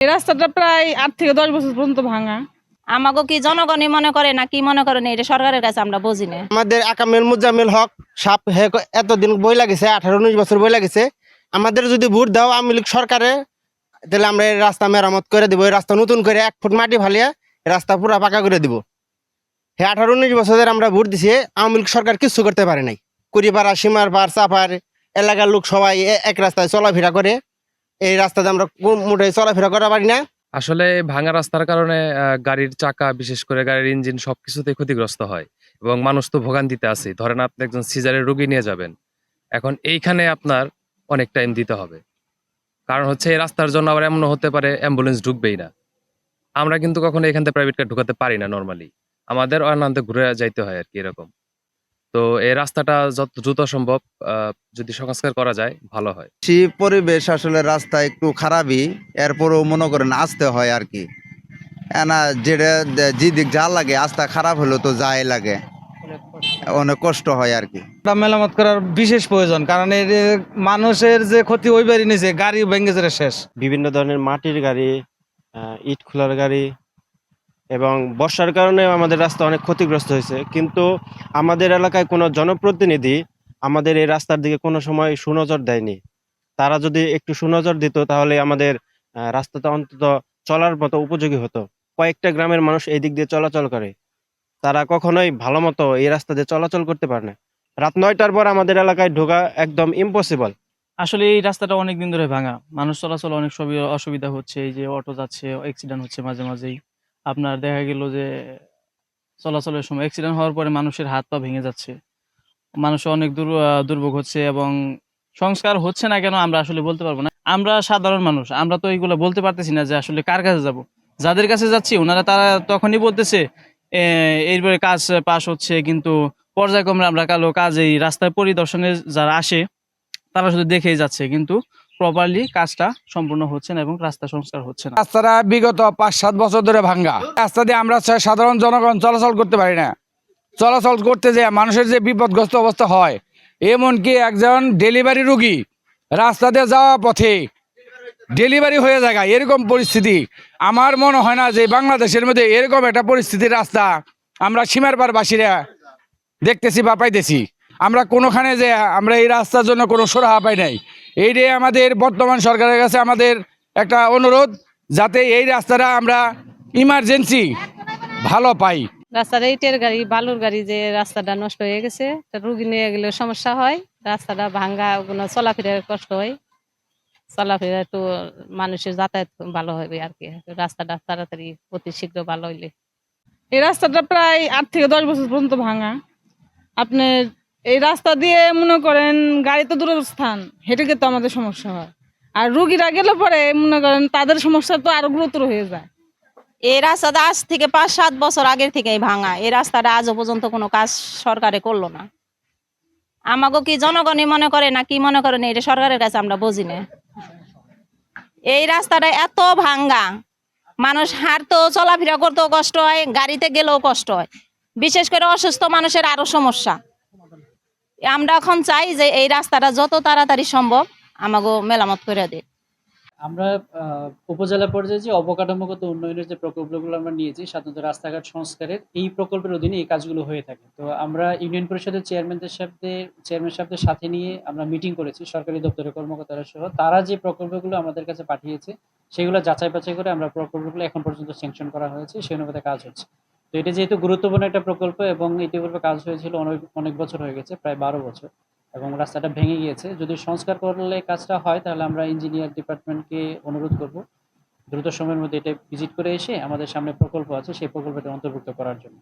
এই রাস্তাটা প্রায় ৮ থেকে ১০ বছর পর্যন্ত ভাঙা। আমাকে কি জনগণই মনে করে না কি মনে করেন, এটা সরকারের কাছে আমরা বুঝি না। আমাদের আকামেল মুজাম্মেল হক সাপ এতদিন বই লাগেছে, 18-19 বছর বই লাগেছে। আমাদের যদি ভোট দাও আওয়ামী লীগ সরকারে, তাহলে আমরা এই রাস্তা মেরামত করে দিব। এই রাস্তা নতুন করে 1 ফুট মাটি ফালিয়ে রাস্তা পুরো পাকা করে দিব। হ্যাঁ, 18-19 বছরের আমরা ভোট দিছি, আওয়ামী লীগ সরকার কিছু করতে পারে নাই। কুড়িপাড়া, সীমার পাড়, চাপার এলাকার লোক সবাই এক রাস্তায় চলাফেরা করে। এই রাস্তাতে আমরা মোটে চলাফেরা করা পারি না। আসলে ভাঙা রাস্তার কারণে গাড়ির চাকা, বিশেষ করে গাড়ির ইঞ্জিন সবকিছুতেই ক্ষতিগ্রস্ত হয় এবং মানুষ তো ভোগান্তিতে আছে। ধরেন আপনি একজন সিজারের রোগী নিয়ে যাবেন, এখন এইখানে আপনার অনেক টাইম দিতে হবে, কারণ হচ্ছে এই রাস্তার জন্য আবার এমন হতে পারে অ্যাম্বুলেন্স ঢুকবেই না। আমরা কিন্তু কখনো এখান থেকে প্রাইভেট কার ঢুকাতে পারি না নর্মালি, আমাদের অন্যান্য ঘুরে যাইতে হয় আর কি এরকম। তো এই রাস্তাটা যত দ্রুত সম্ভব যদি সংস্কার করা যায় ভালো হয়। পরিবেশ আসলে রাস্তা একটু খারাপই, এরপরও মনে করেন আসতে হয় আর কি। না যেটা যেদিক যা লাগে, রাস্তা খারাপ হলেও তো যাই লাগে, অনেক কষ্ট হয় আর কি। মেরামত করার বিশেষ প্রয়োজন, কারণ এর মানুষের যে ক্ষতি ওইবারই নিয়েছে, গাড়ি ভেঙে যেটা শেষ। বিভিন্ন ধরনের মাটির গাড়ি, ইট খোলার গাড়ি এবং বর্ষার কারণে আমাদের রাস্তা অনেক ক্ষতিগ্রস্ত হয়েছে। কিন্তু আমাদের এলাকায় কোনো জনপ্রতিনিধি আমাদের এই রাস্তার দিকে কোনো সময় সুনজর দেয়নি। তারা যদি একটু সুনজর দিত তাহলে আমাদের রাস্তাটা অন্তত চলার মতো উপযোগী হতো। কয়েকটা গ্রামের মানুষ এই দিক দিয়ে চলাচল করে, তারা কখনোই ভালো মতো এই রাস্তা দিয়ে চলাচল করতে পারে না। রাত 9টার পর আমাদের এলাকায় ঢোকা একদম ইম্পসিবল। আসলে এই রাস্তাটা অনেক দিন ধরে ভাঙা, মানুষ চলাচল অনেক অসুবিধা হচ্ছে। এই যে অটো যাচ্ছে, অ্যাক্সিডেন্ট হচ্ছে মাঝে মাঝেই। আপনার দেখা গেল যে চলাচলের সময় অ্যাক্সিডেন্ট হওয়ার পরে মানুষের হাত পা ভেঙে যাচ্ছে, মানুষের অনেক দুর্ভোগ হচ্ছে এবং সংস্কার হচ্ছে না কেন আমরা আসলে বলতে পারবো না। আমরা সাধারণ মানুষ, আমরা তো এইগুলো বলতে পারতেছি না যে আসলে কার কাছে যাব। যাদের কাছে যাচ্ছি ওনারা তারা তখনই বলতেছে এইবারে কাজ পাস হচ্ছে, কিন্তু পর্যায়ক্রমে আমরা কাজ এই রাস্তায় পরিদর্শনে যারা আসে তারা শুধু দেখেই যাচ্ছে, কিন্তু প্রপারলি কাজটা সম্পূর্ণ হচ্ছে না এবং রাস্তা সংস্কার হচ্ছে না। রাস্তাটা বিগত 5-7 বছর ধরে ভাঙ্গা। রাস্তা দিয়ে আমরা সাধারণ জনগণ চলাচল করতে পারি না। চলাচল করতে যে মানুষের যে বিপদগ্রস্ত অবস্থা হয়, এমনকি একজন ডেলিভারি রোগী রাস্তা দিয়ে যাওয়া পথে ডেলিভারি হয়ে যায়, এরকম পরিস্থিতি। আমার মনে হয় না যে বাংলাদেশের মধ্যে এরকম একটা পরিস্থিতির রাস্তা আমরা সীমার পারবাসীরা দেখতেছি বা পাইতেছি। আমরা কোনোখানে যে আমরা এই রাস্তার জন্য কোনো সুরাহা পাই নাই। এইটাই আমাদের বর্তমান সরকারের কাছে আমাদের একটা অনুরোধ, যাতে এই রাস্তাটা আমরা ইমার্জেন্সি ভালো পাই। রাস্তাটা ইটের গাড়ি, বালুর গাড়ি, যে রাস্তাটা নষ্ট হয়ে গেছে, রুগী নিয়ে গেলে সমস্যা হয়। রাস্তাটা ভাঙ্গা, কোনো চলাফেরার কষ্ট হয়। চলাফেরা একটু মানুষের যাতায়াত ভালো হবে আর কি, রাস্তাটা তাড়াতাড়ি অতি শীঘ্র ভালো হইলে। এই রাস্তাটা প্রায় 8 থেকে 10 বছর পর্যন্ত ভাঙা। আপনি এই রাস্তা দিয়ে মনে করেন গাড়ি তো দূরস্থান, হেঁটে গেলে তো আমাদের সমস্যা হয়। আর রুগীরা গেলে পরে মনে করেন তাদের সমস্যা তো আরো গুরুতর হয়ে যায়। এই রাস্তাটা আজ থেকে 5-7 বছর আগের থেকেই ভাঙা। এই রাস্তাটা আজও পর্যন্ত কোনো কাজ সরকারে করলো না। আমাকে কি জনগণই মনে করে না কি মনে করেন, এটা সরকারের কাছে আমরা বুঝি না। এই রাস্তাটা এত ভাঙ্গা, মানুষ হাঁটতেও চলাফেরা করতেও কষ্ট হয়, গাড়িতে গেলেও কষ্ট হয়। বিশেষ করে অসুস্থ মানুষের আরো সমস্যা। আমরা এখন চাই যে এই রাস্তাটা যত তাড়াতাড়ি সম্ভব আমাকে মেরামত করে দেয়। আমরা উপজেলা পর্যায়ে যে অবকাঠামোগত উন্নয়নের যে প্রকল্পগুলো আমরা নিয়েছি, সাধারণত রাস্তাঘাট সংস্কারের এই প্রকল্পের অধীনে এই কাজগুলো হয়ে থাকে। তো আমরা ইউনিয়ন পরিষদের চেয়ারম্যান সাহেবদের সাথে নিয়ে আমরা মিটিং করেছি, সরকারি দপ্তরের কর্মকর্তারা সহ। তারা যে প্রকল্পগুলো আমাদের কাছে পাঠিয়েছে সেগুলো যাচাই বাছাই করে আমরা প্রকল্পগুলো এখন পর্যন্ত স্যাংশন করা হয়েছে, সেই অনুপাতে কাজ হচ্ছে। তো এটা যেহেতু গুরুত্বপূর্ণ একটা প্রকল্প এবং ইতিপূর্বে কাজ হয়েছিল অনেক বছর হয়ে গেছে, প্রায় 12 বছর, এবং রাস্তাটা ভেঙে গিয়েছে। যদি সংস্কার করলে কাজটা হয় তাহলে আমরা ইঞ্জিনিয়ার ডিপার্টমেন্টকে অনুরোধ করব দ্রুত সময়ের মধ্যে এটা ভিজিট করে এসে আমাদের সামনে প্রকল্প আছে সেই প্রকল্পটা অন্তর্ভুক্ত করার জন্য।